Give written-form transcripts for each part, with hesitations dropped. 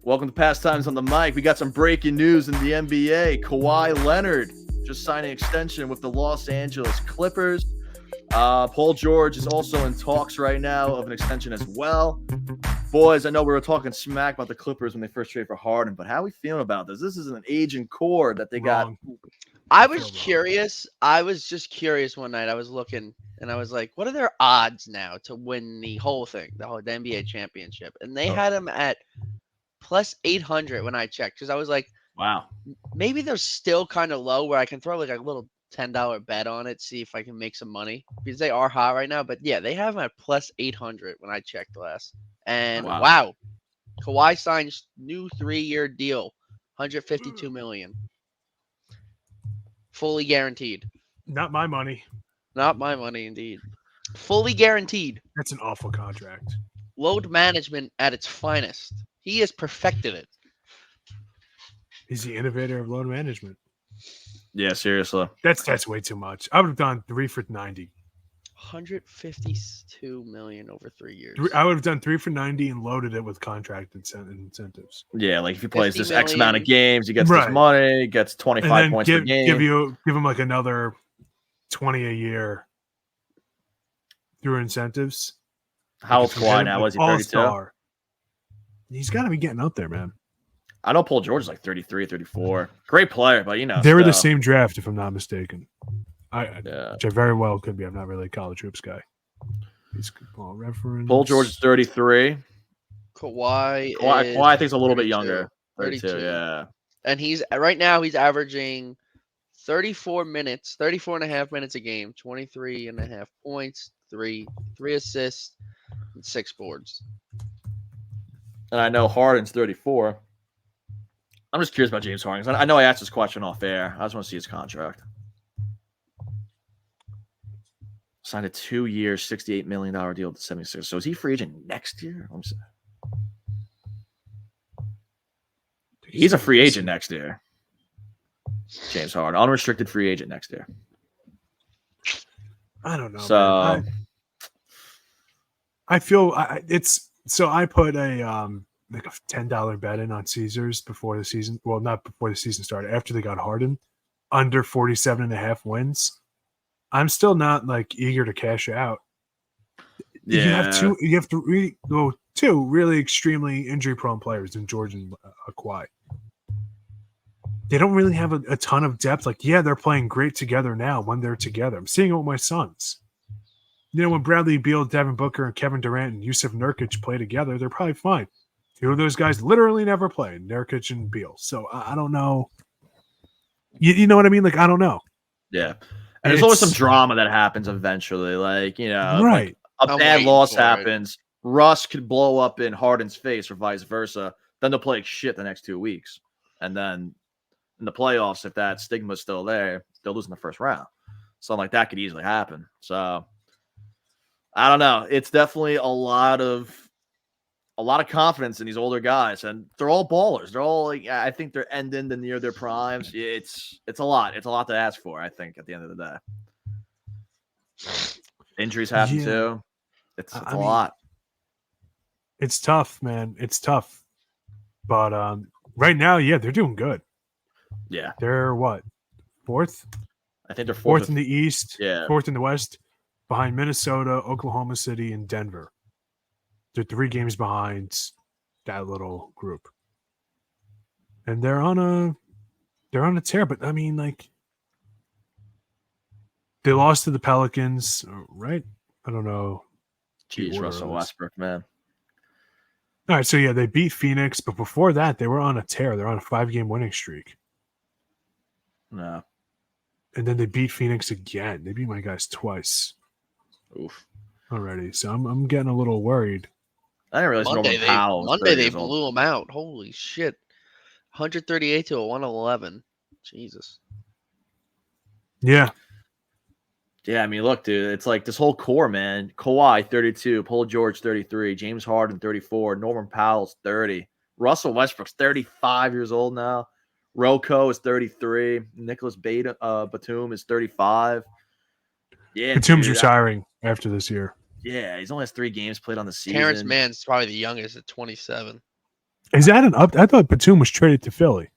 Welcome to Pastimes on the mic. We got some breaking news in the NBA. Kawhi Leonard just signed an extension with the Los Angeles Clippers. Paul George is also in talks right now of an extension as well. Boys, I know we were talking smack about the Clippers when they first traded for Harden, but how are we feeling about this? This is an aging core that they got. I was curious. I was just curious one night. I was looking and I was like, what are their odds now to win the whole thing, the NBA championship? And they had them at plus 800 when I checked because I was like, wow, maybe they're still kind of low where I can throw like a little $10 bet on it, see if I can make some money because they are hot right now. But yeah, they have them at plus 800 when I checked last. And wow, Kawhi signs new 3-year deal, 152 million. Fully guaranteed. Not my money. Not my money, indeed. Fully guaranteed. That's an awful contract. Load management at its finest. He has perfected it. He's the innovator of load management. Yeah, seriously. That's way too much. I would have done 3 for 90. 152 million over 3 years. I would have done 3 for 90 and loaded it with contract incentives. Yeah, like if he plays this X amount of games, he gets this money, gets 25 points per game. Give him like another 20 a year through incentives. How old's Kawhi now? Was he 32? He's got to be getting up there, man. I know Paul George is like 33, 34. Great player, but they were the same draft, if I'm not mistaken. Which I very well could be. I'm not really a college hoops guy. He's ball reference. Paul George is 33. Kawhi I think is a little bit younger. 32, yeah. And he's right now he's averaging 34 minutes, 34 and a half minutes a game, 23 and a half points, three assists, and 6 boards. And I know Harden's 34. I'm just curious about James Harden. I know I asked this question off air. I just want to see his contract. Signed a 2-year, $68 million deal with the 76ers. So is he free agent next year? He's a free agent next year. James Harden, unrestricted free agent next year. I don't know. So I feel it's so. I put a like a $10 bet in on Caesars before the season. Well, not before the season started. After they got Harden, under 47.5 wins. I'm still not like eager to cash out. Yeah. You have two really extremely injury prone players in George and Kawhi. They don't really have a ton of depth. Like, yeah, they're playing great together now when they're together. I'm seeing it with my sons. You know, when Bradley Beal, Devin Booker, and Kevin Durant and Yusuf Nurkic play together, they're probably fine. 2 of those guys literally never played, Nurkic and Beal. So I don't know. You know what I mean? Like, I don't know. Yeah. And there's always some drama that happens eventually. Like, you know, right. Like a bad loss happens. Russ could blow up in Harden's face or vice versa. Then they'll play like shit the next 2 weeks. And then in the playoffs, if that stigma's still there, they'll lose in the first round. Something like that could easily happen. So I don't know. It's definitely a lot of confidence in these older guys, and they're all ballers. They're all like, I think they're ending the near their primes. It's a lot. It's a lot to ask for, I think, at the end of the day. Injuries happen too. It's a lot. It's tough, man. It's tough. But right now, yeah, they're doing good. Yeah. They're what? 4th? I think they're 4th in the East. Yeah. 4th in the West, behind Minnesota, Oklahoma City, and Denver. They're 3 games behind that little group. And they're on a tear, but I mean, like, they lost to the Pelicans, right? I don't know. Jeez, Russell Westbrook, man. All right, so yeah, they beat Phoenix, but before that, they were on a tear. They're on a 5-game winning streak. No. And then they beat Phoenix again. They beat my guys twice. Oof. Already. So I'm getting a little worried. I didn't realize Monday they blew them out. Holy shit. 138 to a 111. Jesus. Yeah. Yeah, I mean, look, dude, it's like this whole core, man. Kawhi, 32. Paul George, 33. James Harden, 34. Norman Powell's 30. Russell Westbrook's 35 years old now. Rocco is 33. Nicholas Batum is 35. Yeah, Batum's retiring after this year. Yeah, he's only has 3 games played on the season. Terrence Mann's probably the youngest at 27. Is that an up? I thought Batum was traded to Philly.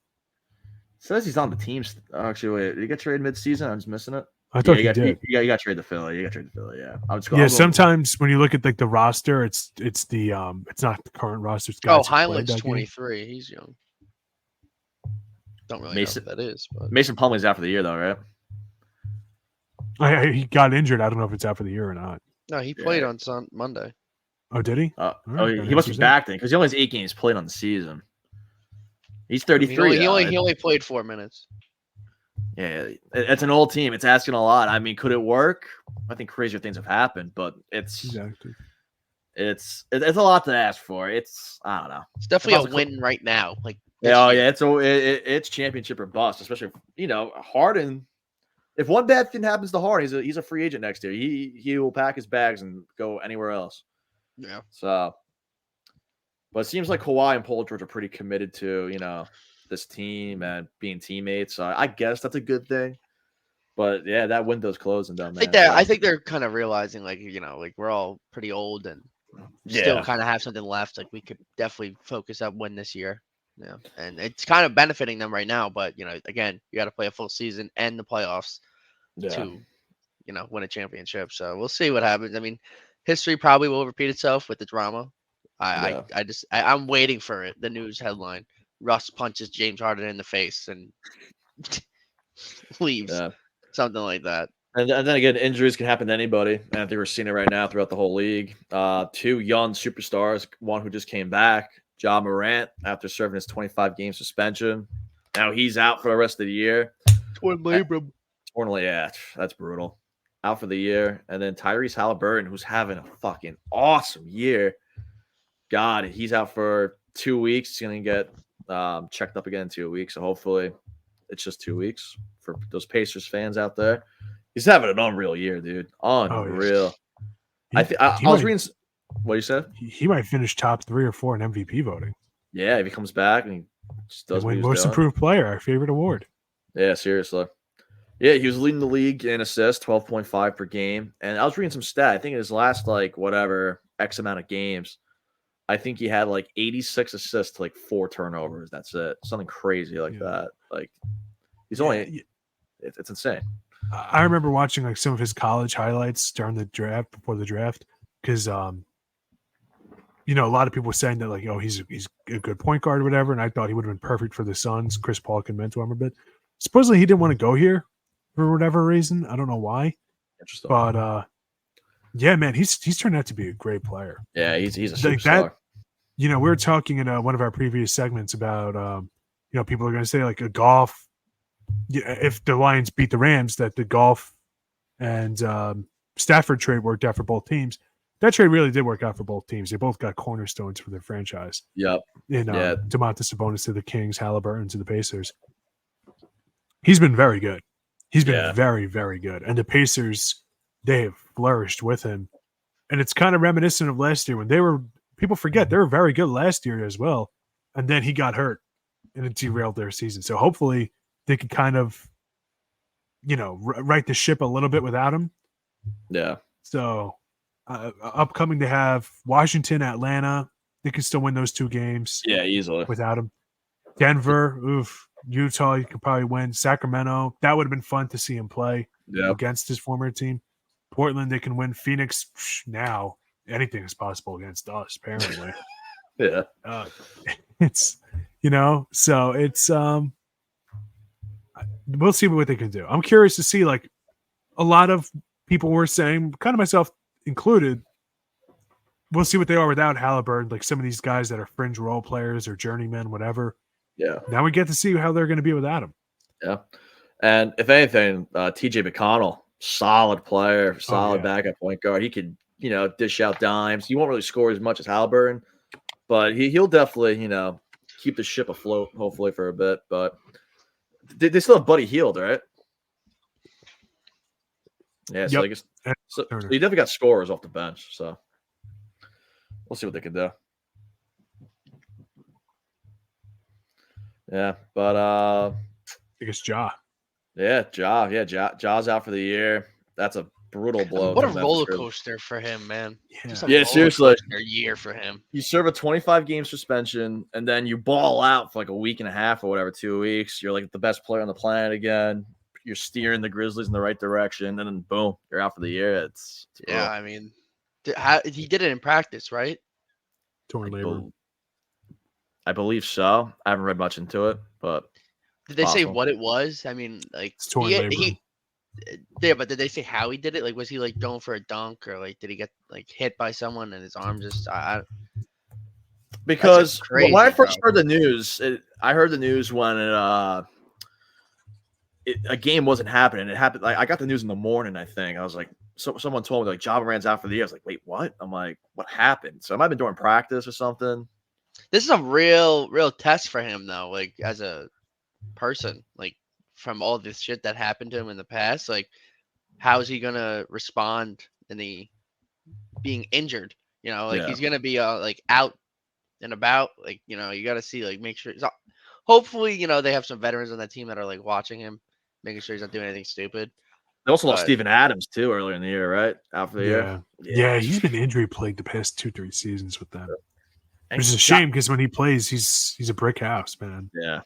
Says he's on the team. Actually, wait, did he get traded mid-season? I'm just missing it. I thought he did. He got traded to Philly. He got traded to Philly. Yeah. Sometimes when you look at like the roster, it's not the current roster. It's guys Heinleich's 23. He's young. Don't really know who that is. But Mason Plumlee's out for the year, though, right? He got injured. I don't know if it's out for the year or not. No, he played on Monday. Oh, did he? He must be back then because he only has 8 games played on the season. He's 33. He only played 4 minutes. Yeah, it's an old team. It's asking a lot. I mean, could it work? I think crazier things have happened, but it's a lot to ask for. I don't know. It's definitely a win right now. Like it's championship or bust, especially Harden. If one bad thing happens to Harden, he's a free agent next year. He will pack his bags and go anywhere else. Yeah. So, but it seems like Kawhi and Paul George are pretty committed to this team and being teammates. So I guess that's a good thing. But yeah, that window's closing down there. I think they're kind of realizing like we're all pretty old and still kind of have something left. Like we could definitely focus on win this year. Yeah, and it's kind of benefiting them right now. But again, you got to play a full season and the playoffs to win a championship. So we'll see what happens. I mean, history probably will repeat itself with the drama. I'm waiting for it. The news headline: Russ punches James Harden in the face and leaves. Yeah. Something like that. And then again, injuries can happen to anybody. And I think we're seeing it right now throughout the whole league. 2 young superstars, one who just came back, Ja Morant, after serving his 25-game suspension. Now he's out for the rest of the year. Torn labrum. Yeah, that's brutal. Out for the year. And then Tyrese Haliburton, who's having a fucking awesome year. God, he's out for 2 weeks. He's going to get checked up again in 2 weeks. So hopefully it's just 2 weeks for those Pacers fans out there. He's having an unreal year, dude. Unreal. I was reading what you said. He might finish top 3 or 4 in MVP voting. Yeah, if he comes back and he just does win most improved player, our favorite award. Yeah, seriously. Yeah, he was leading the league in assists, 12.5 per game. And I was reading some stat. I think in his last X amount of games, I think he had 86 assists to 4 turnovers. That's it. Something crazy like that. He's only it's insane. I remember watching some of his college highlights during the draft, before the draft, because a lot of people were saying that he's a good point guard or whatever, and I thought he would have been perfect for the Suns. Chris Paul can mentor him a bit. Supposedly he didn't want to go here for whatever reason. I don't know why. Interesting. But yeah, man, he's turned out to be a great player. Yeah, he's a superstar. We were talking in one of our previous segments about people are going to say a golf. If the Lions beat the Rams, that the golf and Stafford trade worked out for both teams. That trade really did work out for both teams. They both got cornerstones for their franchise. Yep. Domantas Sabonis to the Kings, Haliburton to the Pacers. He's been very good. He's been very, very good. And the Pacers, they have flourished with him. And it's kind of reminiscent of last year when people forget they were very good last year as well. And then he got hurt and it derailed their season. So hopefully they can kind of, right the ship a little bit without him. Yeah. So upcoming, they have Washington, Atlanta. They can still win those 2 games. Yeah, easily. Without him. Denver, Utah, you could probably win. Sacramento, that would have been fun to see him play against his former team. Portland, they can win. Phoenix, now anything is possible against us, apparently. Yeah. It's, so it's, we'll see what they can do. I'm curious to see, a lot of people were saying, kind of myself included, we'll see what they are without Haliburton, some of these guys that are fringe role players or journeymen, whatever. Yeah. Now we get to see how they're going to be without him. Yeah. And if anything, TJ McConnell, solid player, solid backup point guard. He could, dish out dimes. He won't really score as much as Haliburton, but he'll definitely, keep the ship afloat, hopefully, for a bit. But they still have Buddy Hield, right? Yeah, so I guess so you definitely got scorers off the bench. So we'll see what they can do. Yeah, but I guess Ja. Yeah, Ja's out for the year. That's a brutal blow. What a for Memphis roller Grizzlies. coaster for him, man. Just a Yeah, roller seriously. coaster year for him. You serve a 25-game suspension, and then you ball out for like a week and a half or whatever, 2 weeks. You're like the best player on the planet again. You're steering the Grizzlies in the right direction, and then boom, you're out for the year. It's Yeah, brutal. I mean, he did it in practice, right? Torn labrum. I believe so. I haven't read much into it, but Did they say possible. what it was? I mean, like It's torn labrum. Yeah, but did they say how he did it? Like, was he like going for a dunk, or like did he get like hit by someone and his arm just? Because crazy, when I first bro. heard the news, I heard the news when a game wasn't happening. It happened. I got the news in the morning. I think I was like, someone told me like Ja Morant's out for the year. I was like, wait, what? I'm like, what happened? So I might have been during practice or something. This is a real test for him, though. Like as a person, like from all this shit that happened to him in the past, like how is he gonna respond in the being injured? Like he's gonna be like out and about. Like you got to see, like make sure. Hopefully, they have some veterans on that team that are like watching him, making sure he's not doing anything stupid. They also lost Steven Adams too earlier in the year, right? Out for the year. Yeah, he's been injury plagued the past 2-3 seasons with them. Which is a shame because when he plays, he's a brick house, man. Yeah.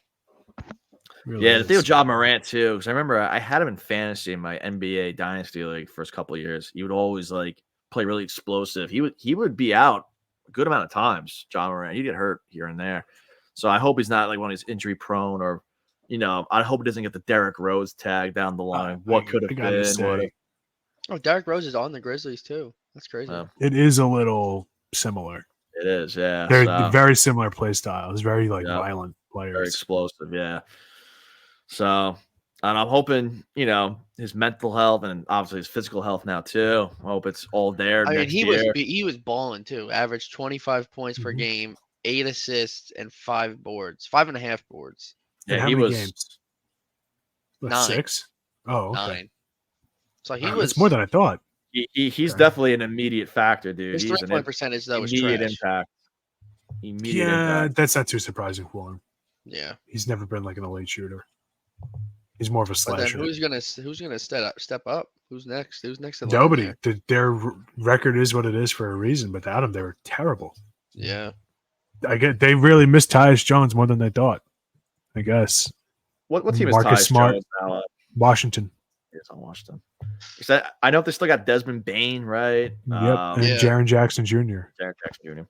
Really the thing with Ja Morant too, because I remember I had him in fantasy in my NBA Dynasty League first couple of years. He would always like play really explosive. He would be out a good amount of times. Ja Morant, he'd get hurt here and there. So I hope he's not like one of these injury prone, or I hope he doesn't get the Derrick Rose tag down the line. What could have been? Oh, Derrick Rose is on the Grizzlies too. That's crazy. It is a little similar. It is, yeah. They're very similar play styles. Very violent players. Very explosive, yeah. So, and I'm hoping, his mental health and obviously his physical health now too. I hope it's all there. I mean, next year. he was balling too. Averaged 25 points per game, 8 assists, and 5 boards, 5.5 boards. Yeah, he was games? 9. 6. Oh, okay. 9. So he was. It's more than I thought. He's definitely an immediate factor, dude. His 3-point percentage though was immediate trash. Impact. Immediate impact. That's not too surprising for him. Yeah, he's never been like an elite shooter. He's more of a slasher. Who's gonna step up? Who's next? Who's next? Nobody. Their record is what it is for a reason. But without him, they were terrible. Yeah, they really missed Tyus Jones more than they thought. I guess. What team is Marcus Tyus Smart Jones now? Washington. It's on Washington. I know they still got Desmond Bane, right? Yep, and Jaren Jackson Jr. Jaren Jackson Jr.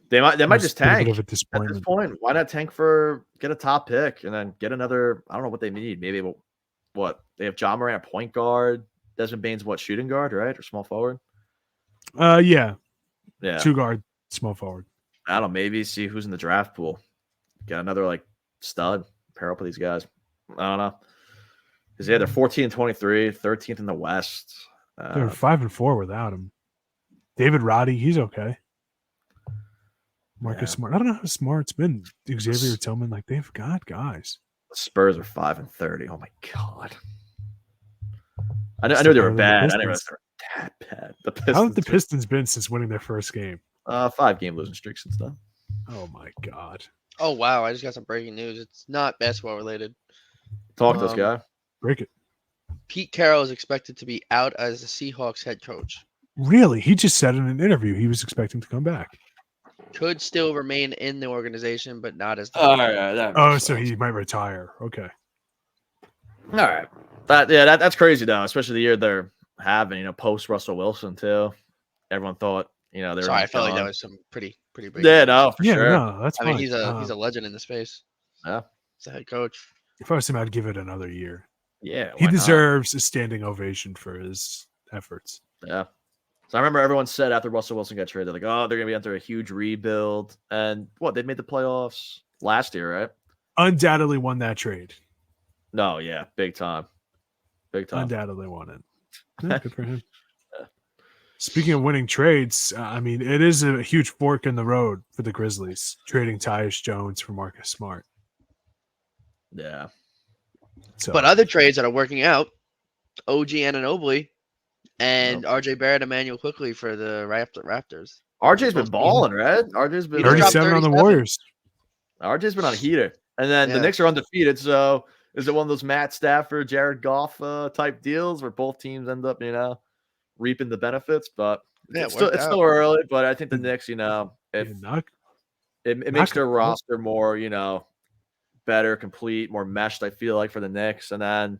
They might just tank at this point. Why not tank get a top pick and then get another? I don't know what they need. Maybe what they have Ja Morant point guard. Desmond Bane's shooting guard, right, or small forward? Yeah. 2 guard, small forward. I don't know. Maybe see who's in the draft pool. Get another stud. Pair up with these guys. I don't know. Because they're 14-23, 13th in the West. They're 5-4 without him. David Roddy, he's okay. Marcus Smart. I don't know how Smart's been. Xavier Tillman, they've got guys. The Spurs are 5-30. Oh my god. I knew they were bad. I didn't realize they were that bad. The Pistons. How have the Pistons been since winning their first game? 5-game losing streak since then. Oh my god. Oh wow! I just got some breaking news. It's not basketball related. Talk to this guy. Break it. Pete Carroll is expected to be out as the Seahawks head coach. Really? He just said in an interview he was expecting to come back. Could still remain in the organization, but not as the so he might retire. Okay. All right. That's crazy though, especially the year they're having, post Russell Wilson too. Everyone thought, they were. Sorry, I felt like that was some pretty big. Yeah, no, for sure. No, that's fine. I mean, he's a legend in the space. Yeah. He's a head coach. If I was him, I'd give it another year. Yeah. He deserves a standing ovation for his efforts. Yeah. So I remember everyone said after Russell Wilson got traded, they're going to be under a huge rebuild. And they made the playoffs last year, right? Undoubtedly won that trade. No, yeah. Big time. Undoubtedly won it. Yeah, good for him. Yeah. Speaking of winning trades, it is a huge fork in the road for the Grizzlies, trading Tyus Jones for Marcus Smart. Yeah. But other trades that are working out, OG Anunoby and RJ Barrett, Emmanuel Quickly for the Raptors. RJ's been balling, right? RJ's been 37 on the Warriors. RJ's been on a heater. And then the Knicks are undefeated, so is it one of those Matt Stafford, Jared Goff type deals where both teams end up, reaping the benefits, but Yeah, it's still early. But I think the Knicks, if it makes their roster more, better, complete, more meshed, I feel like, for the Knicks. And then,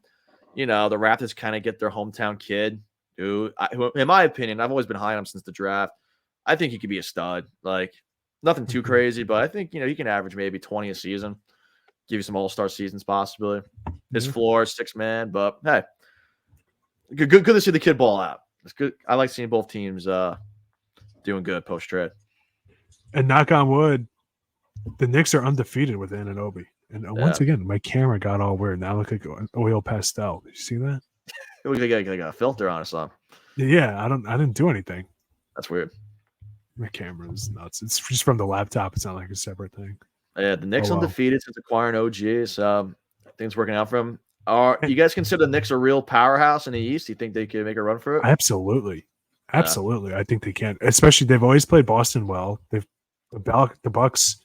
the Raptors kind of get their hometown kid, who, in my opinion, I've always been high on him since the draft. I think he could be a stud. Like, nothing too crazy, but I think, he can average maybe 20 a season, give you some all-star seasons possibly. His floor is 6-man, but hey, good to see the kid ball out. It's good. I like seeing both teams doing good post-trade. And knock on wood, the Knicks are undefeated with Anunoby. And once again, my camera got all weird. Now I look like an oil pastel. Did you see that? It looks like I got a filter on or something. Yeah, I didn't do anything. That's weird. My camera is nuts. It's just from the laptop. It's not like a separate thing. Yeah, the Knicks undefeated since acquiring OG. So things working out for them. Are you guys consider the Knicks a real powerhouse in the East? Do you think they can make a run for it? Absolutely. I think they can. Especially they've always played Boston well. The Bucks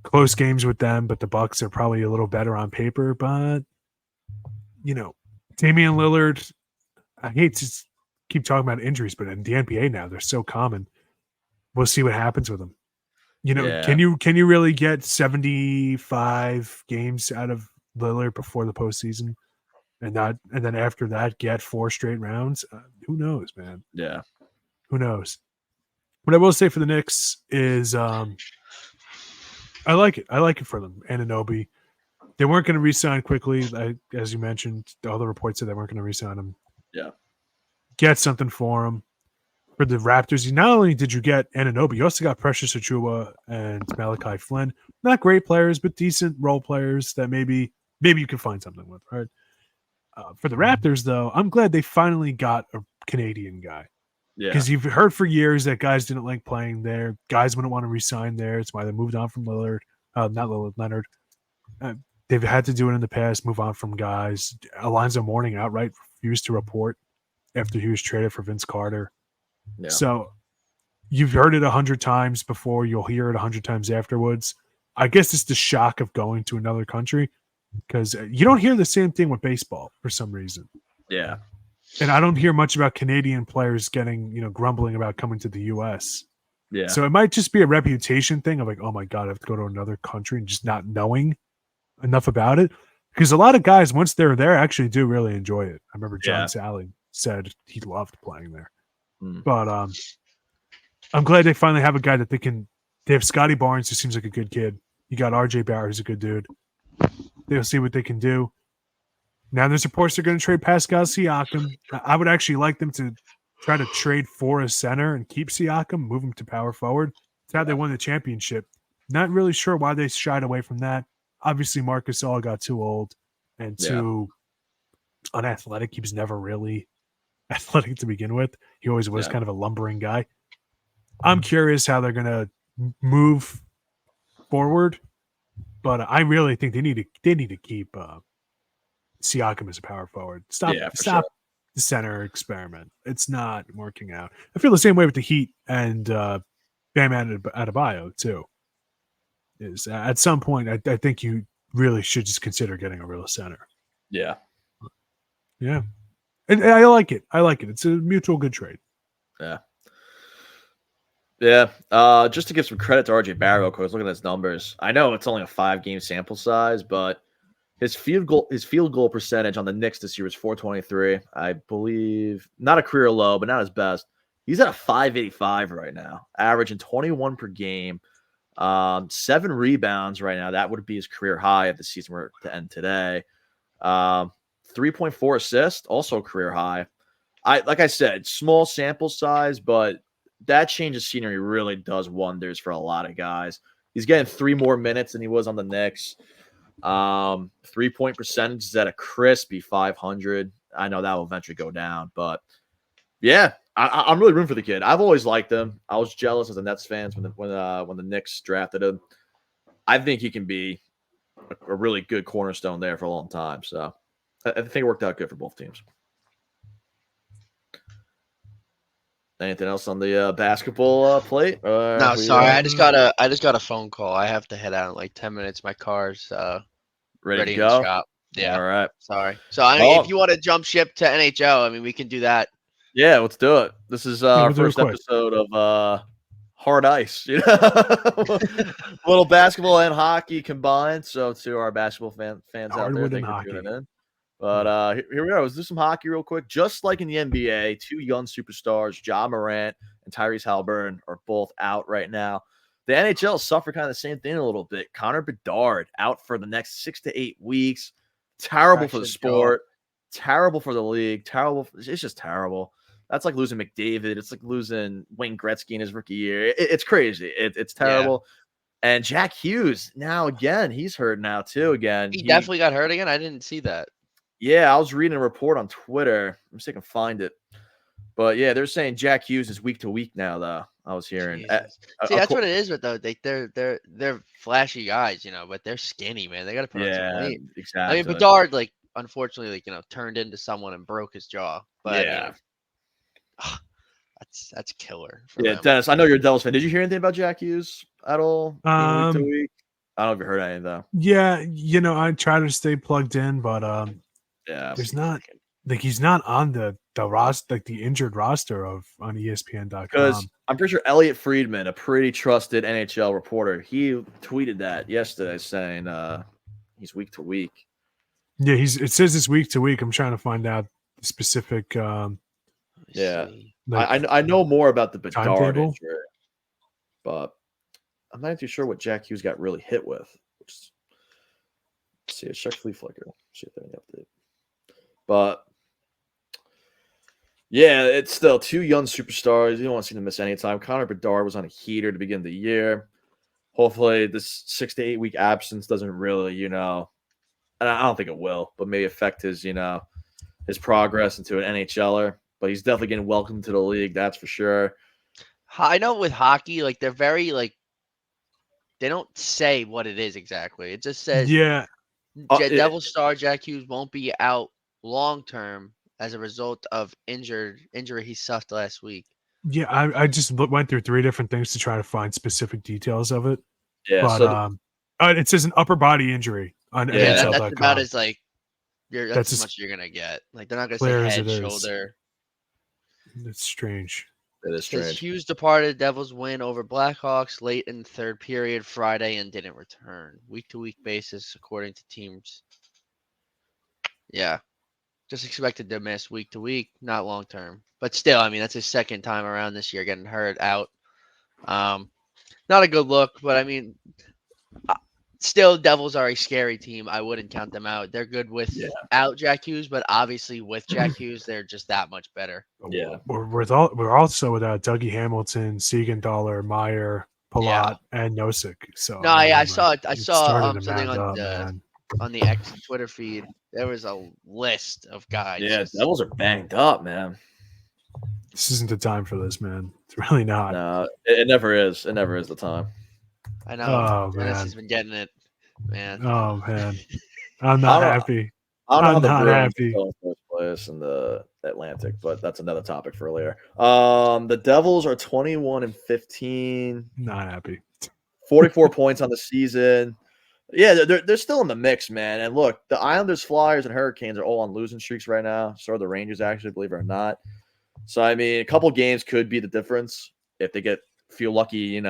close games with them, but the Bucks are probably a little better on paper. But Damian Lillard, I hate to keep talking about injuries, but in the NBA now they're so common. We'll see what happens with them. Can you really get 75 games out of Lillard before the postseason, and then after that get 4 straight rounds? Who knows, man? Yeah, who knows? What I will say for the Knicks is, I like it. I like it for them. Anunoby, they weren't going to re-sign quickly, as you mentioned. All the reports said they weren't going to re-sign him. Yeah, get something for him. For the Raptors, not only did you get Anunoby, you also got Precious Achiuwa and Malachi Flynn. Not great players, but decent role players that maybe you can find something with, right? For the Raptors, though, I'm glad they finally got a Canadian guy. Yeah. Because you've heard for years that guys didn't like playing there. Guys wouldn't want to re-sign there. It's why they moved on from Lillard. Leonard. They've had to do it in the past, move on from guys. Alonzo Mourning outright refused to report after he was traded for Vince Carter. Yeah. So you've heard it 100 times before. You'll hear it 100 times afterwards. I guess it's the shock of going to another country, because you don't hear the same thing with baseball for some reason. Yeah. And I don't hear much about Canadian players getting, grumbling about coming to the U.S. Yeah. So it might just be a reputation thing of like, oh my God, I have to go to another country, and just not knowing enough about it. Because a lot of guys, once they're there, actually do really enjoy it. I remember John Sally said he loved playing there. But I'm glad they finally have a guy that they have Scotty Barnes, who seems like a good kid. You got RJ Barrett, who's a good dude. They'll see what they can do. Now there's reports they're going to trade Pascal Siakam. I would actually like them to try to trade for a center and keep Siakam, move him to power forward. It's how they won the championship. Not really sure why they shied away from that. Obviously, Marc Gasol got too old and too unathletic. He was never really athletic to begin with. He always was kind of a lumbering guy. I'm curious how they're going to move forward, but I really think they need to keep Siakam as a power forward. Stop the center experiment. It's not working out. I feel the same way with the Heat and Bam Adebayo too. Is at some point I think you really should just consider getting a real center. Yeah. Yeah. And I like it. It's a mutual good trade. Yeah. Yeah. Just to give some credit to RJ Barrett, because looking at his numbers, I know it's only a 5-game sample size, but his field goal percentage on the Knicks this year was .423. I believe not a career low, but not his best. He's at a .585 right now, averaging 21 per game. 7 rebounds right now. That would be his career high if the season were to end today. 3.4 assists, also career high. Like I said, small sample size, but that change of scenery really does wonders for a lot of guys. He's getting 3 more minutes than he was on the Knicks. 3-point percentage is at a crispy 500. I know that will eventually go down, but yeah, I'm really rooting for the kid. I've always liked him. I was jealous as a Nets fans when the Knicks drafted him. I think he can be a really good cornerstone there for a long time. So I think it worked out good for both teams. Anything else on the basketball plate? No, sorry. I just got a phone call. I have to head out in like 10 minutes. My car's ready to go. In the shop. Yeah. All right. Sorry. So if you want to jump ship to NHL, we can do that. Yeah, let's do it. This is our we'll do it first quick. episode of Hard Ice. You know? Little basketball and hockey combined. So to our basketball fans out there, Hardwood thank and you for tuning hockey. in. But here we are. Let's do some hockey real quick. Just like in the NBA, two young superstars, Ja Morant and Tyrese Haliburton, are both out right now. The NHL suffered kind of the same thing a little bit. Connor Bedard out for the next 6 to 8 weeks. Terrible for the sport. Terrible for the league. Terrible. It's just terrible. That's like losing McDavid. It's like losing Wayne Gretzky in his rookie year. It's crazy. It's terrible. Yeah. And Jack Hughes, now again, he's hurt now too. Again, he definitely got hurt again. I didn't see that. Yeah, I was reading a report on Twitter. Let me see if I can find it. But yeah, they're saying Jack Hughes is week to week now, though. I was hearing. See, that's what it is with though. They're flashy guys, you know, but they're skinny, man. They got to put on some weight. Exactly. I mean, Bedard, like, unfortunately, like, turned into someone and broke his jaw. But yeah, that's killer. Them. Dennis, I know you're a Devils fan. Did you hear anything about Jack Hughes at all? Week to week. I don't know if you heard anything though. Yeah, I try to stay plugged in, but there's not like he's not on the roster, like the injured roster on ESPN.com. Because I'm pretty sure Elliot Friedman, a pretty trusted NHL reporter, he tweeted that yesterday saying he's week to week. Yeah, it says it's week to week. I'm trying to find out the specific. I know more about the Bedard injury, but I'm not too sure what Jack Hughes got really hit with. Let's see, let's check Flea Flicker. See if there's any update. But yeah, it's still two young superstars. You don't want to see them miss any time. Connor Bedard was on a heater to begin the year. Hopefully, this 6 to 8 week absence doesn't really, and I don't think it will, but may affect his, his progress into an NHLer. But he's definitely getting welcomed to the league, that's for sure. I know with hockey, like, they're very, like, they don't say what it is exactly. It just says, Devil star Jack Hughes won't be out long term as a result of injury he suffered last week. Yeah, I just went through 3 different things to try to find specific details of it. Yeah, but it says an upper body injury on NHL.com. That's about as like that's as much you're gonna get. Like, they're not gonna say head, shoulder. It's strange. It is strange. Hughes departed Devils win over Blackhawks late in the third period Friday and didn't return. Week-to-week basis, according to teams. Yeah. Just expected to miss week to week, not long term. But still, I mean, that's his second time around this year getting hurt out. Not a good look, but I mean, still, Devils are a scary team. I wouldn't count them out. They're good without Jack Hughes, but obviously with Jack Hughes, they're just that much better. Yeah, we're also without Dougie Hamilton, Siegenthaler, Meyer, Palat, and Nosek. So no, I saw it. I saw something on the X Twitter feed. There was a list of guys. Yeah, Devils are banged up, man. This isn't the time for this, man. It's really not. No, it never is. It never is the time. I know. Oh, Dennis man. has been getting it, man. Oh, man. I'm not happy. I'm not happy. In first place in the Atlantic, but that's another topic for later. The Devils are 21-15. Not happy. 44 points on the season. Yeah, they're still in the mix, man. And look, the Islanders, Flyers, and Hurricanes are all on losing streaks right now. So are the Rangers, actually, believe it or not. So, I mean, a couple games could be the difference if they feel lucky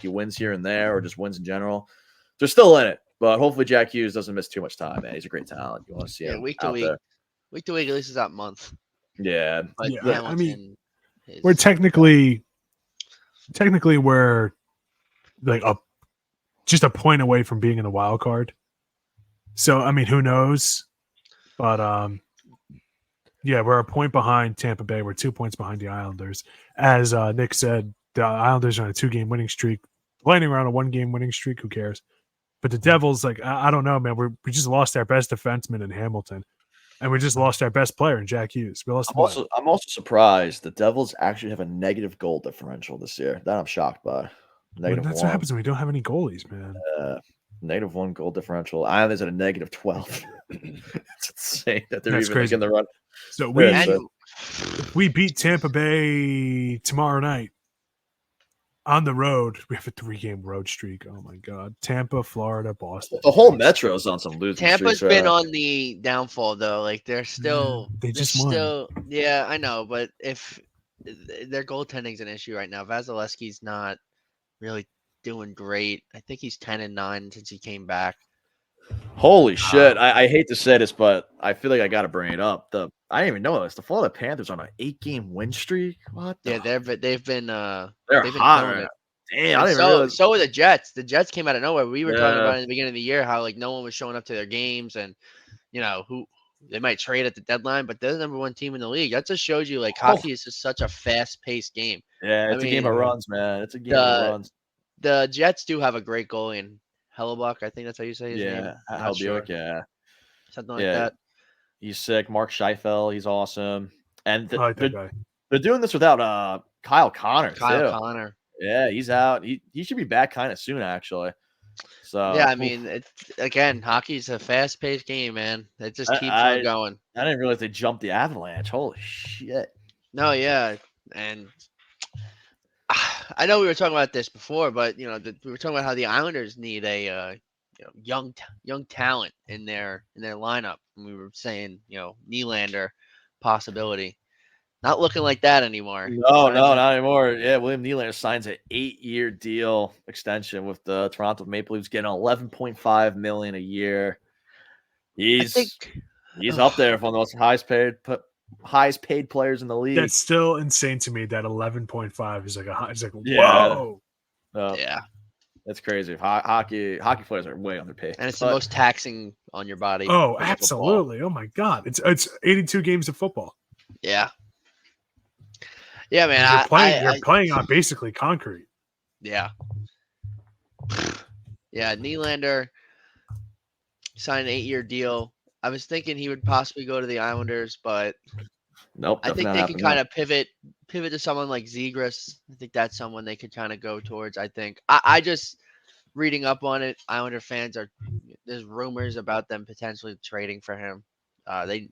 wins here and there, or just wins in general. They're still in it, but hopefully Jack Hughes doesn't miss too much time, man. He's a great talent. You want to see him week to week. There. Week to week, at least is that month. Yeah. But yeah, I mean, we're technically we're like just a point away from being in the wild card. So, I mean, who knows? But yeah, we're a point behind Tampa Bay. We're 2 points behind the Islanders. As Nick said, the Islanders are on a 2-game winning streak. Lightning are on a 1-game winning streak. Who cares? But the Devils, like, I don't know, man. We just lost our best defenseman in Hamilton, and we just lost our best player in Jack Hughes. I'm also surprised the Devils actually have a negative goal differential this year. That I'm shocked by. That's what happens when we don't have any goalies, man. -1 goal differential. Islanders at a -12. It's insane that they're even crazy. in the run. So we beat Tampa Bay tomorrow night. On the road, we have a 3-game road streak. Oh my god. Tampa, Florida, Boston. The whole Metro's on some losing Tampa's streaks. been on the downfall though. Like they're still They just won. Yeah, I know, but if their goaltending's an issue right now. Vasilevsky's not really doing great. I think he's 10-9 since he came back. Holy shit. I hate to say this, but I feel like I got to bring it up. I didn't even know this. The Florida Panthers on an 8-game win streak. What? Yeah, they've been They're been hot. killing it. Damn, I didn't realize. So were the Jets. The Jets came out of nowhere. We were talking about in the beginning of the year how like no one was showing up to their games and who they might trade at the deadline, but they're the number 1 team in the league. That just shows you like hockey is just such a fast-paced game. Yeah, it's a game of runs, man. It's a game of runs. The Jets do have a great goalie in Haliburton. I think that's how you say his name. Yeah, Haliburton, yeah. Something like that. He's sick. Mark Scheifele, he's awesome. And they're doing this without Kyle Connor, Connor. Yeah, he's out. He should be back kind of soon, actually. So yeah, I mean, hockey's a fast-paced game, man. It just keeps on going. I didn't realize they jumped the Avalanche. Holy shit! No, yeah, and I know we were talking about this before, but we were talking about how the Islanders need a young talent in their lineup. And we were saying Nylander possibility. Not looking like that anymore. No, not anymore. Yeah, William Nylander signs an 8-year deal extension with the Toronto Maple Leafs, getting $11.5 million a year. He's up there for one of the most highest paid players in the league. That's still insane to me. That 11.5 is like whoa. Yeah, that's crazy. Hockey players are way underpaid, and it's the most taxing on your body. Oh, absolutely. Oh my god, it's 82 games of football. Yeah. Yeah, man. You're playing on basically concrete. Yeah. Yeah, Nylander signed an 8-year deal. I was thinking he would possibly go to the Islanders, but nope. I think they can kind of pivot to someone like Zegras. I think that's someone they could kind of go towards. I think. I just reading up on it. Islander fans there's rumors about them potentially trading for him. They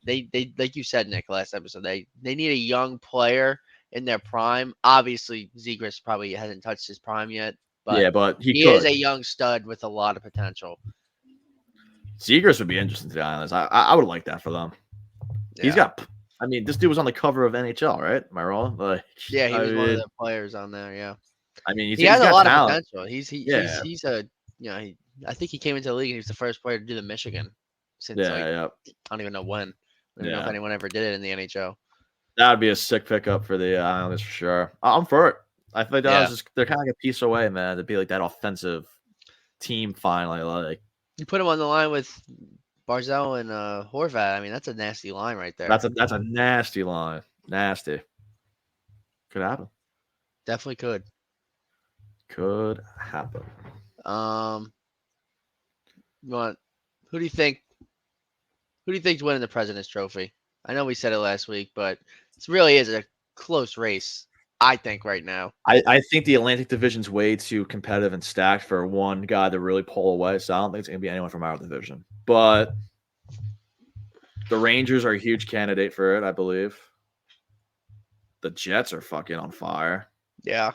like you said, Nick, last episode. They need a young player in their prime. Obviously, Zegras probably hasn't touched his prime yet, but he is a young stud with a lot of potential. Zegras would be interesting to the Islanders. I would like that for them. Yeah. He's got. I mean, this dude was on the cover of NHL, right? Am I wrong? Like, yeah, he was one of the players on there. Yeah. I mean, he has a lot of potential. I think he came into the league and he was the first player to do the Michigan since I don't even know when. I don't know if anyone ever did it in the NHL. That would be a sick pickup for the Islanders for sure. I'm for it. I feel like they're kind of like a piece away, man, to be like that offensive team finally. Like you put him on the line with Barzal and Horvat. I mean, that's a nasty line right there. That's a nasty line. Nasty. Could happen. Definitely could. Could happen. Who do you think's winning the President's Trophy? I know we said it last week, but it really is a close race, I think, right now. I think the Atlantic Division's way too competitive and stacked for one guy to really pull away, so I don't think it's going to be anyone from our division. But the Rangers are a huge candidate for it, I believe. The Jets are fucking on fire. Yeah.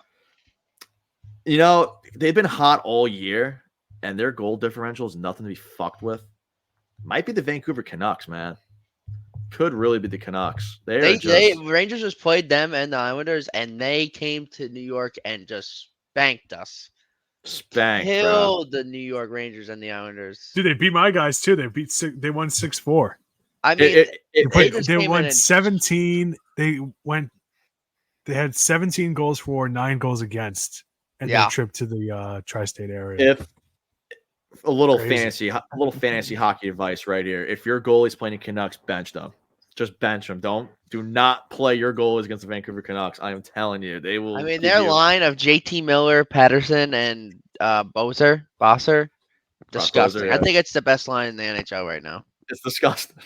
They've been hot all year, and their goal differential is nothing to be fucked with. Might be the Vancouver Canucks, man. Could really be the Canucks. Rangers just played them and the Islanders, and they came to New York and just spanked us. Killed the New York Rangers and the Islanders. Dude, they beat my guys too. They won 6-4. I mean, they won 17. They had 17 goals for, 9 goals against, and their trip to the tri-state area. If a little fantasy hockey advice right here. If your goalie's playing in Canucks, bench them. Just bench them. Do not play your goalies against the Vancouver Canucks. I am telling you, they will. I mean, their line of JT Miller, Patterson, and Bosser, disgusting. I think it's the best line in the NHL right now. It's disgusting.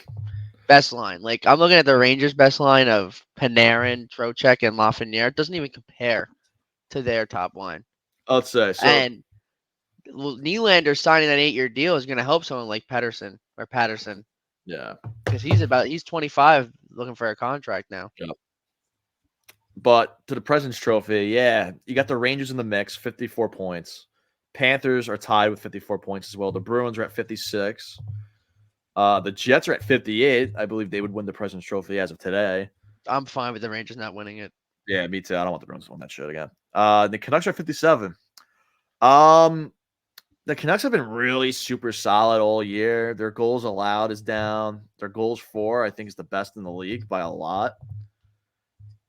Best line. Like, I'm looking at the Rangers' best line of Panarin, Trocheck, and Lafreniere. It doesn't even compare to their top line. I'd say so. And Nylander signing that 8-year deal is going to help someone like Patterson. Yeah. Because he's 25 looking for a contract now. Yep. But to the President's Trophy, yeah, you got the Rangers in the mix, 54 points. Panthers are tied with 54 points as well. The Bruins are at 56. The Jets are at 58. I believe they would win the President's Trophy as of today. I'm fine with the Rangers not winning it. Yeah, me too. I don't want the Bruins to win that shit again. The Canucks are at 57. The Canucks have been really super solid all year. Their goals allowed is down. Their goals for, I think, is the best in the league by a lot.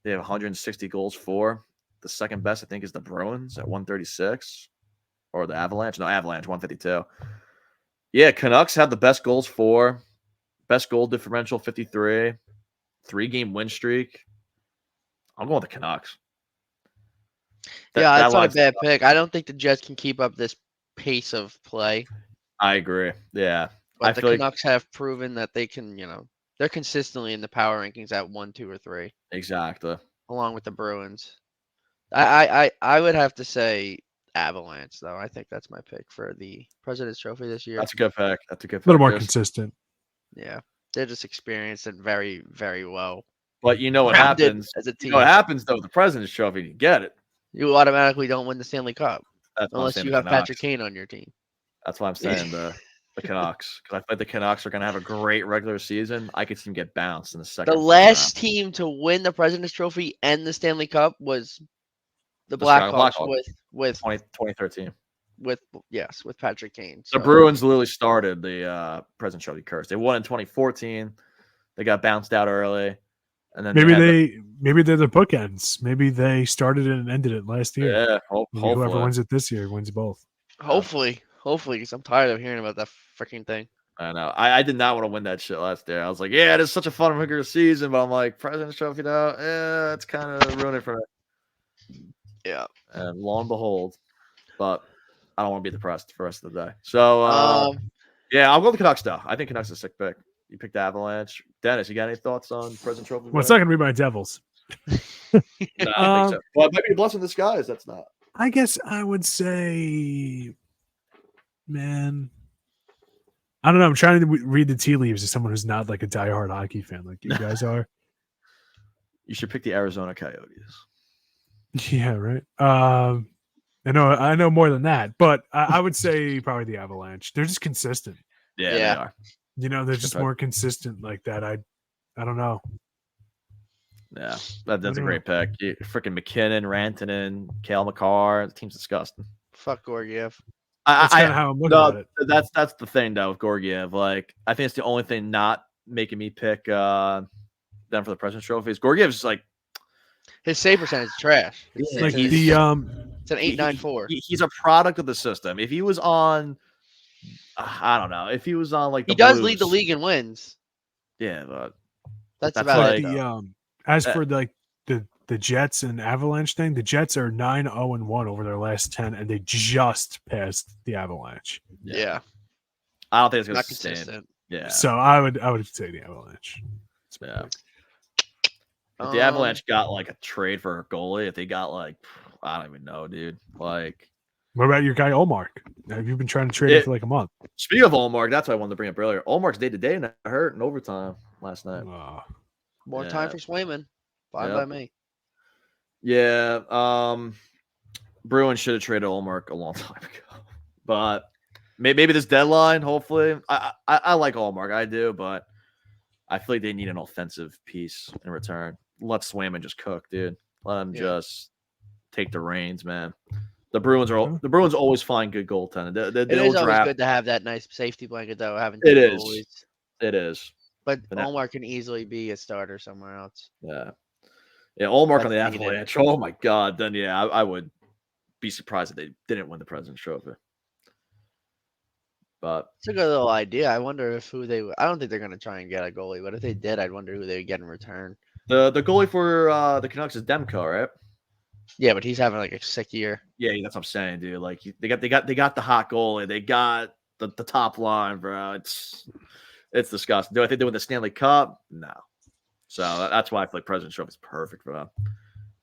They have 160 goals for. The second best, I think, is the Bruins at 136. Or the Avalanche. No, Avalanche, 152. Yeah, Canucks have the best goals for. Best goal differential, 53. 3-game win streak. I'm going with the Canucks. That's not a bad pick. I don't think the Jets can keep up this pace of play. I agree. Yeah. But the Canucks have proven that they can, they're consistently in the power rankings at 1, 2, or 3. Exactly. Along with the Bruins. I would have to say Avalanche, though. I think that's my pick for the President's Trophy this year. That's a good pick. A little more consistent. Yeah. They're just experienced and very, very well. But you know what happens? As a team. You know what happens, though, with the President's Trophy, you get it. You automatically don't win the Stanley Cup. That's unless you have Patrick Kane on your team. That's why I'm saying the Canucks. Because I think the Canucks are going to have a great regular season. I could see them get bounced in the second. The last team to win the President's Trophy and the Stanley Cup was the Blackhawks with 2013. With Patrick Kane. So. The Bruins literally started the President's Trophy curse. They won in 2014. They got bounced out early. And then maybe they're the bookends. Maybe they started it and ended it last year. Yeah, hopefully. Whoever wins it this year wins both. Hopefully, because I'm tired of hearing about that freaking thing. I know. I did not want to win that shit last year. I was like, yeah, it is such a fun regular season, but I'm like, President's Trophy now, it's kind of ruining it for me. Yeah. And lo and behold, but I don't want to be depressed for the rest of the day. So, yeah, I'll go with the Canucks though. I think Canucks is a sick pick. You picked the Avalanche. Dennis, you got any thoughts on President's Trophy? Well, it's not going to be my Devils. No, I think so. Well, it might be a blessing in disguise. That's not. I guess I would say, man, I don't know. I'm trying to read the tea leaves as someone who's not like a diehard hockey fan like you guys are. You should pick the Arizona Coyotes. Yeah, right. I know more than that, but I would say probably the Avalanche. They're just consistent. Yeah, they are. They're just more consistent like that. I don't know. Yeah, that's a great pick. Freaking McKinnon, Rantanen, Cale Makar. The team's disgusting. Fuck Gorgiev. That's kind of how I'm looking at it. That's the thing though with Gorgiev. Like, I think it's the only thing not making me pick them for the President's Trophy. Is Gorgiev's like his save percentage is trash. It's an 8.94. He's a product of the system. If he was on, I don't know. If he was on like he does lead the league in wins. Yeah, but that's about it. As for like the Jets and Avalanche thing, the Jets are 9-0-1 over their last 10, and they just passed the Avalanche. Yeah. I don't think it's going to sustain. Consistent. Yeah. So I would say the Avalanche. Yeah. If the Avalanche got like a trade for a goalie, if they got like, I don't even know, dude. Like, what about your guy Olmark? Have you been trying to trade him for like a month? Speaking of Olmark, that's what I wanted to bring up earlier. Olmark's day-to-day and hurt in overtime last night. More time for Swayman. Fine by me. Yeah. Bruins should have traded Olmark a long time ago. But maybe this deadline, hopefully. I like Olmark. I do, but I feel like they need an offensive piece in return. Let Swayman just cook, dude. Let him just take the reins, man. The Bruins always find good goaltending. It is always good to have that nice safety blanket, though. It is. But Olmark can easily be a starter somewhere else. Yeah. Yeah, Olmark on the Avalanche. Oh, my God. Then, yeah, I would be surprised if they didn't win the President's Trophy. But it's a good little idea. I wonder if I don't think they're going to try and get a goalie, but if they did, I'd wonder who they would get in return. The goalie for the Canucks is Demko, right? Yeah, but he's having like a sick year. Yeah, that's what I'm saying, dude. Like they got the hot goalie. They got the top line, bro. It's disgusting. Do I think they win the Stanley Cup? No. So that's why I feel like President's Trophy is perfect for them.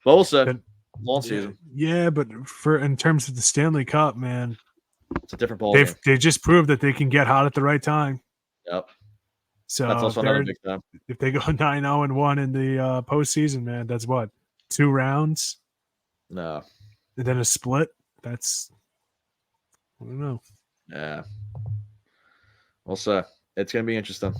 But also, long season. Yeah, but in terms of the Stanley Cup, man, it's a different ball. They just proved that they can get hot at the right time. Yep. So that's also another big time. If they go 9-0-1 in the postseason, man, that's what 2 rounds, No. and then a split. I don't know. Yeah. We'll see. It's gonna be interesting.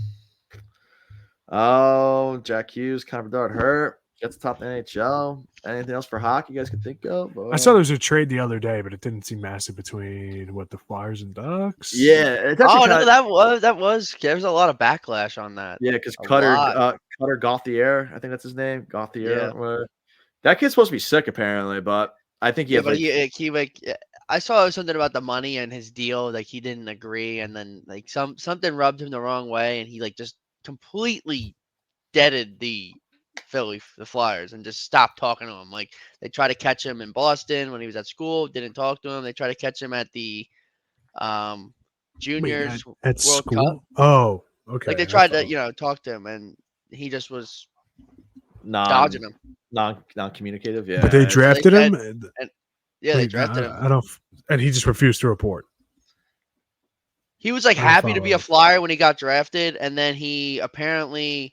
Oh, Jack Hughes, Connor Bedard hurt. Gets top NHL. Anything else for hockey you guys can think of? I saw there was a trade the other day, but it didn't seem massive between the Flyers and Ducks. Yeah, it's actually no, that was there was a lot of backlash on that. Yeah, because Cutter Gauthier, I think that's his name. Gauthier. Yeah. That kid's supposed to be sick apparently, but I think he has I saw something about the money and his deal, like he didn't agree, and then like something rubbed him the wrong way, and he like just completely deaded the Flyers, and just stopped talking to him. Like they tried to catch him in Boston when he was at school, didn't talk to him. They tried to catch him at the juniors at World school. Cup. Oh, okay. Like they tried to talk to him, and he just was dodging him. Non-communicative. Yeah, but they drafted him. They drafted him. I don't. And he just refused to report. He was like happy to be a Flyer when he got drafted, and then he apparently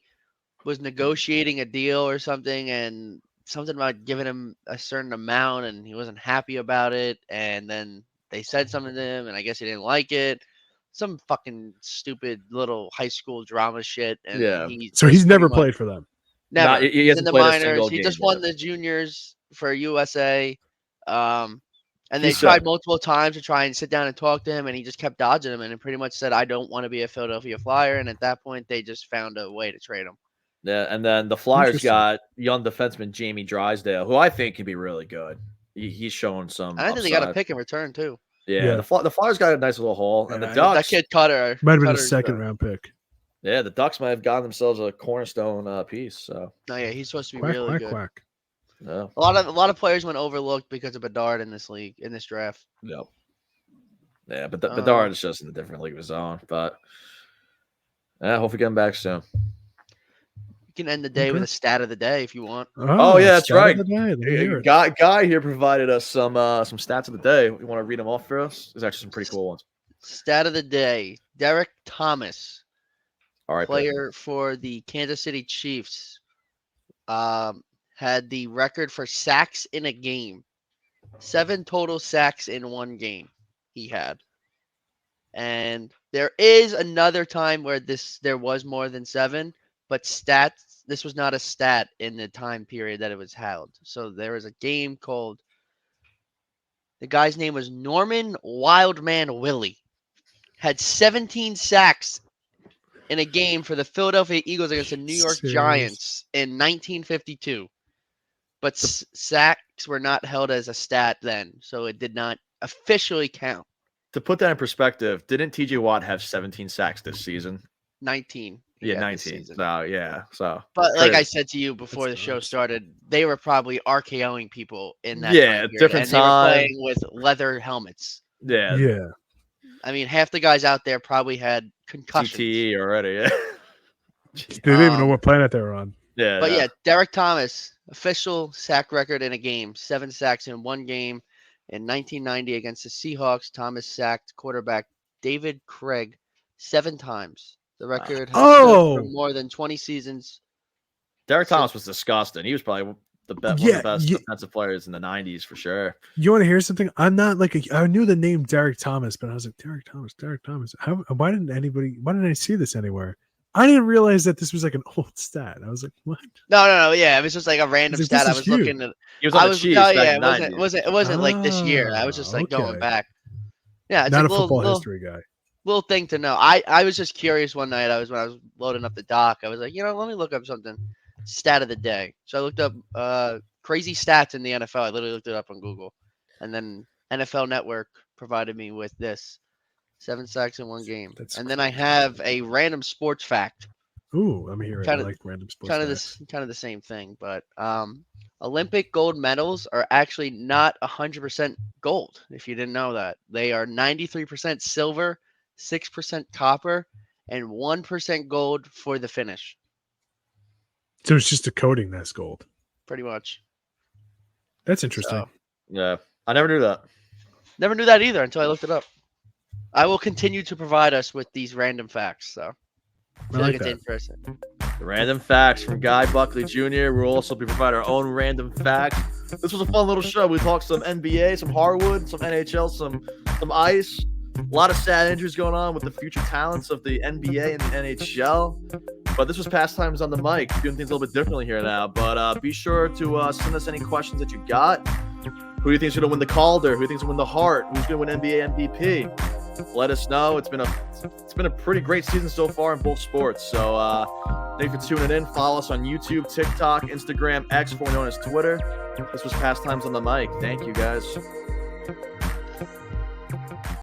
was negotiating a deal or something, and something about giving him a certain amount, and he wasn't happy about it. And then they said something to him, and I guess he didn't like it. Some fucking stupid little high school drama shit. And so he's never played for them. Never. He's in the minors. He just won the juniors for USA. And they tried multiple times to try and sit down and talk to him, and he just kept dodging him, and pretty much said, "I don't want to be a Philadelphia Flyer." And at that point, they just found a way to trade him. Yeah, and then the Flyers got young defenseman Jamie Drysdale, who I think can be really good. He's showing some. I think they got a pick in return too. Yeah. The Flyers got a nice little haul, and the Ducks. That kid Cutter might have been a second-round pick. Yeah, the Ducks might have gotten themselves a cornerstone piece. So. Oh yeah, he's supposed to be really good. Quack. No. A lot of players went overlooked because of Bedard in this league, in this draft. Yep. Yeah, but Bedard is just in a different league of his own. But yeah, hope we get him back soon. You can end the day with a stat of the day if you want. Oh yeah, that's right. Guy here provided us some stats of the day. You want to read them off for us? There's actually some pretty cool ones. Stat of the day: Derek Thomas, all right, player for the Kansas City Chiefs, had the record for sacks in a game. 7 total sacks in one game he had. And there is another time where there was more than 7, but this was not a stat in the time period that it was held. So there was a game called, the guy's name was Norman Wildman Willie. Had 17 sacks in a game for the Philadelphia Eagles against the New York Giants in 1952. But sacks were not held as a stat then, so it did not officially count. To put that in perspective, didn't TJ Watt have 17 sacks this season? 19. Yeah, 19. So, yeah. But like I said to you before the show started, they were probably RKOing people in that time different time. They were playing with leather helmets. Yeah. Yeah. I mean, half the guys out there probably had concussions. CTE already, yeah. They didn't even know what planet they were on. Yeah. But yeah, Derek Thomas, official sack record in a game, 7 sacks in one game. In 1990 against the Seahawks, Thomas sacked quarterback David Craig 7 times. The record has stood for more than 20 seasons. Derek Thomas was disgusting. He was probably one of the best defensive players in the 90s for sure. You want to hear something? I'm not I knew the name Derek Thomas, but I was like, Derek Thomas. Why didn't I see this anywhere? I didn't realize that this was like an old stat. I was like, what? No. Yeah, it was just like a random stat. I was looking at. He was on the Chiefs. It wasn't like this year. I was just like going back. Yeah, it's not like a football history guy. Little thing to know. I was just curious one night. When I was loading up the doc, I was like, let me look up something. Stat of the day. So I looked up crazy stats in the NFL. I literally looked it up on Google, and then NFL Network provided me with this. 7 sacks in one game. Then I have a random sports fact. Ooh, I'm hearing. I like random sports facts. Kind of the same thing, but Olympic gold medals are actually not 100% gold. If you didn't know that, they are 93% silver, 6% copper, and 1% gold for the finish. So it's just a coating that's gold. Pretty much. That's interesting. So, yeah, I never knew that. Never knew that either until I looked it up. I will continue to provide us with these random facts. So I feel like it's interesting. The random facts from Guy Buckley Jr. We'll also be providing our own random facts. This was a fun little show. We talked some NBA, some hardwood, some NHL, some ice. A lot of sad injuries going on with the future talents of the NBA and the NHL. But this was Pastimes on the mic, doing things a little bit differently here now. But be sure to send us any questions that you got. Who do you think is going to win the Calder? Who do you think is going to win the Hart? Who's going to win NBA MVP? Let us know. It's been a pretty great season so far in both sports. So thank you for tuning in. Follow us on YouTube, TikTok, Instagram, X, formerly known as Twitter. This was Pastimes on the mic. Thank you, guys.